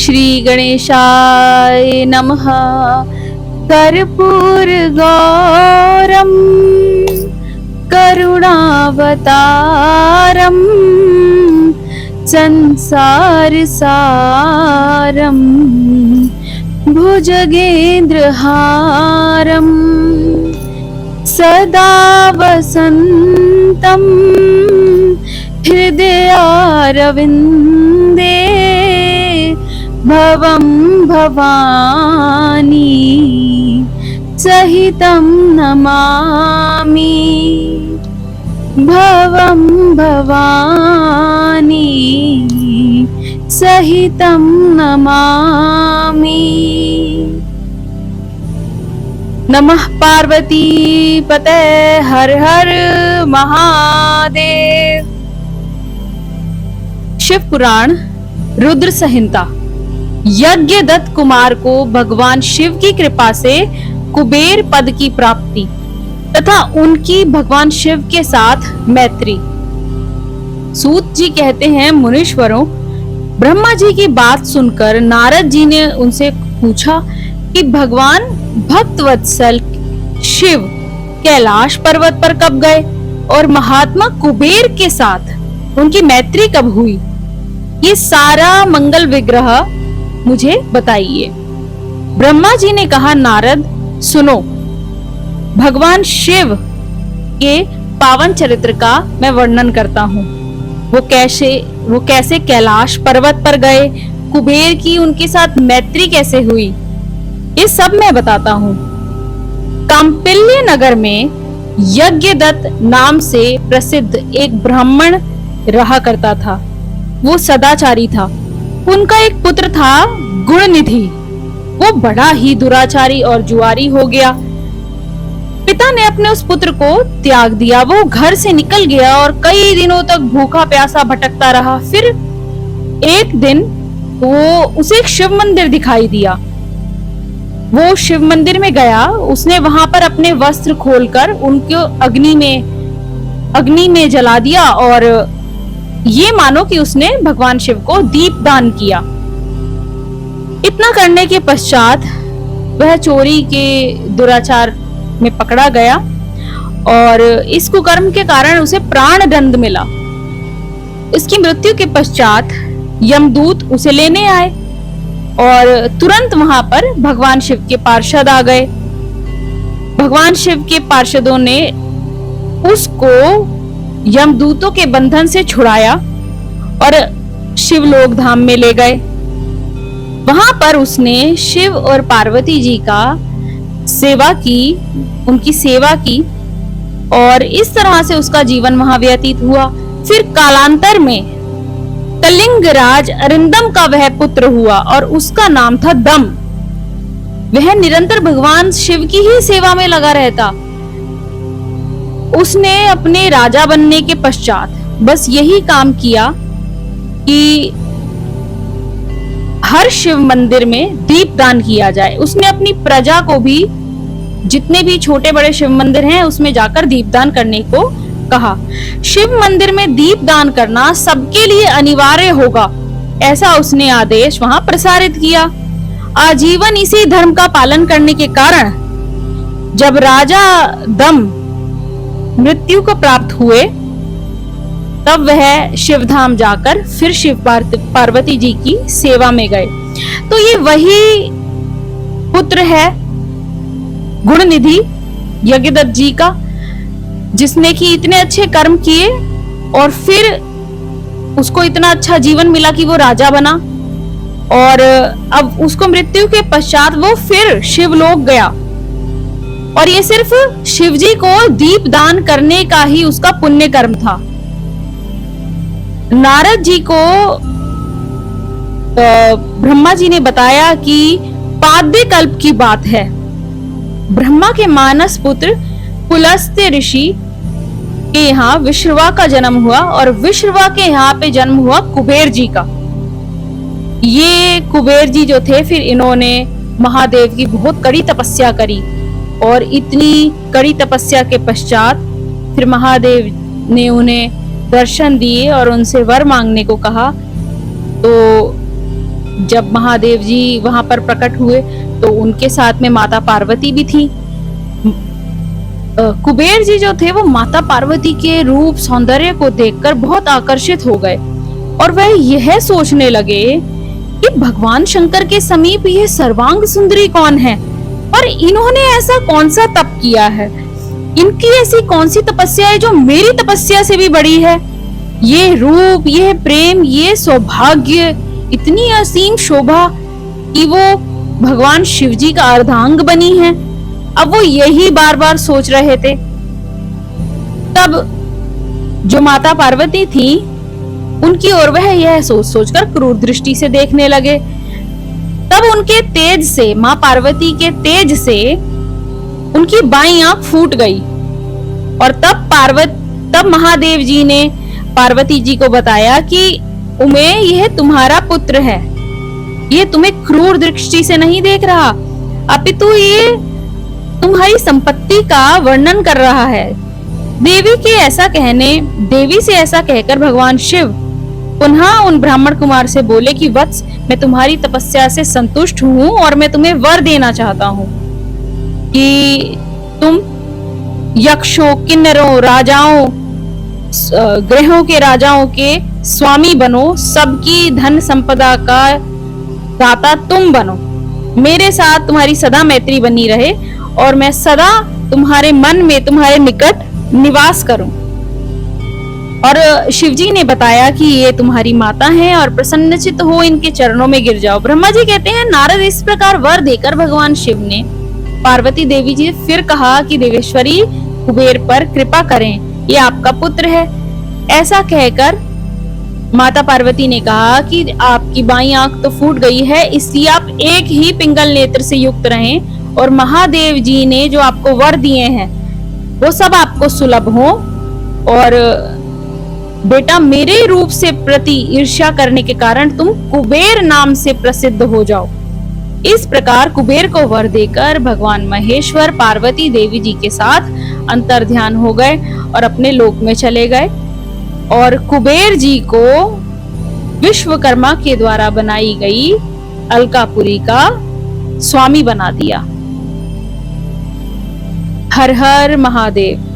श्री गणेशाय नमः। कर्पूर गौरम करुणावतारम संसार सारम भुजगेन्द्रहारम सदा वसन्तं हृदयारविन्दे भवं भवानी सहितं नमामि। भवं भवानी सहितं नमामि। नमः पार्वती पते हर हर महादेव। शिव पुराण रुद्र संहिता। यज्ञदत्त कुमार को भगवान शिव की कृपा से कुबेर पद की प्राप्ति तथा उनकी भगवान शिव के साथ मैत्री। सूत जी कहते हैं, मुनीश्वरों, ब्रह्मा जी की बात सुनकर नारद जी ने उनसे पूछा कि भगवान भक्तवत्सल शिव कैलाश पर्वत पर कब गए और महात्मा कुबेर के साथ उनकी मैत्री कब हुई? ये सारा मंगल विग्रह मुझे बताइए। ब्रह्मा जी ने कहा, नारद सुनो, भगवान शिव के पावन चरित्र का मैं वर्णन करता हूँ। वो कैसे कैलाश पर्वत पर गए, कुबेर की उनके साथ मैत्री कैसे हुई, ये सब मैं बताता हूँ। कांपिल्य नगर में यज्ञदत्त नाम से प्रसिद्ध एक ब्राह्मण रहा करता था। वो सदाचारी था। उनका एक पुत्र था गुणनिधि। वो बड़ा ही दुराचारी और जुआरी हो गया। पिता ने अपने उस पुत्र को त्याग दिया। वो घर से निकल गया और कई दिनों तक भूखा प्यासा भटकता रहा। फिर एक दिन उसे एक शिव मंदिर दिखाई दिया। वो शिव मंदिर में गया। उसने वहां पर अपने वस्त्र खोलकर उनको अग्नि में जला दिया और ये मानो कि उसने भगवान शिव को दीप दान किया। इतना करने के पश्चात वह चोरी के दुराचार में पकड़ा गया और इस कुकर्म के कारण उसे प्राण दंड मिला। इसकी मृत्यु के पश्चात यमदूत उसे लेने आए और तुरंत वहां पर भगवान शिव के पार्षद आ गए। भगवान शिव के पार्षदों ने उसको यमदूतों के बंधन से छुड़ाया और शिवलोक धाम में ले गए। वहां पर उसने शिव और पार्वती जी का उनकी सेवा की और इस तरह से उसका जीवन वहां व्यतीत हुआ। फिर कालांतर में कलिंगराज अरिंदम का वह पुत्र हुआ और उसका नाम था दम। वह निरंतर भगवान शिव की ही सेवा में लगा रहता। उसने अपने राजा बनने के पश्चात बस यही काम किया कि हर शिव मंदिर में दीप दान किया जाए। उसने अपनी प्रजा को भी जितने भी छोटे बड़े शिव मंदिर हैं उसमें जाकर दीपदान करने को कहा। शिव मंदिर में दीपदान करना सबके लिए अनिवार्य होगा, ऐसा उसने आदेश वहां प्रसारित किया। आजीवन इसी धर्म का पालन करने के कारण जब राजा दम मृत्यु को प्राप्त हुए तब वह शिवधाम जाकर फिर शिव पार्वती जी की सेवा में गए। तो ये वही पुत्र है गुणनिधि यज्ञदत्त जी का, जिसने कि इतने अच्छे कर्म किए और फिर उसको इतना अच्छा जीवन मिला कि वो राजा बना और अब उसको मृत्यु के पश्चात वो फिर शिवलोक गया और ये सिर्फ शिवजी को दीप दान करने का ही उसका पुण्य कर्म था। नारद जी को ब्रह्मा जी ने बताया कि पाद्य कल्प की बात है। ब्रह्मा के मानस पुत्र पुलस्त्य ऋषि के यहाँ विश्रवा का जन्म हुआ और विश्रवा के यहाँ पे जन्म हुआ कुबेर जी का। ये कुबेर जी जो थे फिर इन्होंने महादेव की बहुत कड़ी तपस्या करी और इतनी कड़ी तपस्या के पश्चात फिर महादेव ने उन्हें दर्शन दिए और उनसे वर मांगने को कहा। तो जब महादेव जी वहां पर प्रकट हुए तो उनके साथ में माता पार्वती भी थी। कुबेर जी जो थे वो माता पार्वती के रूप सौंदर्य को देखकर बहुत आकर्षित हो गए और वह यह सोचने लगे कि भगवान शंकर के समीप ये सर्वांग सुंदरी कौन है और इन्होंने ऐसा कौन सा तप किया है, इनकी ऐसी कौन सी तपस्या है जो मेरी तपस्या से भी बड़ी है। ये रूप, ये प्रेम, ये सौभाग्य, इतनी असीम शोभा कि वो भगवान शिव जी का अर्धांग बनी है। अब वो यही बार बार सोच रहे थे। तब जो माता पार्वती थी उनकी ओर वह यह सोच सोचकर क्रूर दृष्टि से देखने लगे। तब उनके तेज से, मां पार्वती के तेज से उनकी बाईं आंख फूट गई और तब महादेव जी ने पार्वती जी को बताया कि उमे, यह तुम्हारा पुत्र है, ये तुम्हें क्रूर दृष्टि से नहीं देख रहा, अपितु ये तुम्हारी संपत्ति का वर्णन कर रहा है। देवी से ऐसा कहकर भगवान शिव पुनः उन ब्राह्मण कुमार से बोले कि वत्स, मैं तुम्हारी तपस्या से संतुष्ट हूँ और मैं तुम्हें वर देना चाहता हूँ कि तुम यक्षों, किन्नरों, राजाओं, ग्रहों के राजाओं के स्वामी बनो, सबकी धन संपदा का दाता तुम बनो, मेरे साथ तुम्हारी सदा मैत्री बनी रहे और मैं सदा तुम्हारे मन में, तुम्हारे निकट निवास करूं। और शिवजी ने बताया कि ये तुम्हारी माता हैं और प्रसन्नचित हो इनके चरणों में गिर जाओ। ब्रह्मा जी कहते हैं, नारद इस प्रकार वर देकर भगवान शिव ने पार्वती देवी जी फिर कहा कि देवेश्वरी, कुबेर पर कृपा करें, ये आपका पुत्र है। ऐसा कहकर माता पार्वती ने कहा कि आपकी बाईं आंख तो फूट गई है, इसलिए आप एक ही पिंगल नेत्र से युक्त रहें और महादेव जी ने जो आपको वर दिए हैं वो सब आपको सुलभ हो और बेटा मेरे रूप से प्रति ईर्ष्या करने के कारण तुम कुबेर नाम से प्रसिद्ध हो जाओ। इस प्रकार कुबेर को वर देकर भगवान महेश्वर पार्वती देवी जी के साथ अंतर्ध्यान हो गए और अपने लोक में चले गए और कुबेर जी को विश्वकर्मा के द्वारा बनाई गई अलकापुरी का स्वामी बना दिया। हर हर महादेव।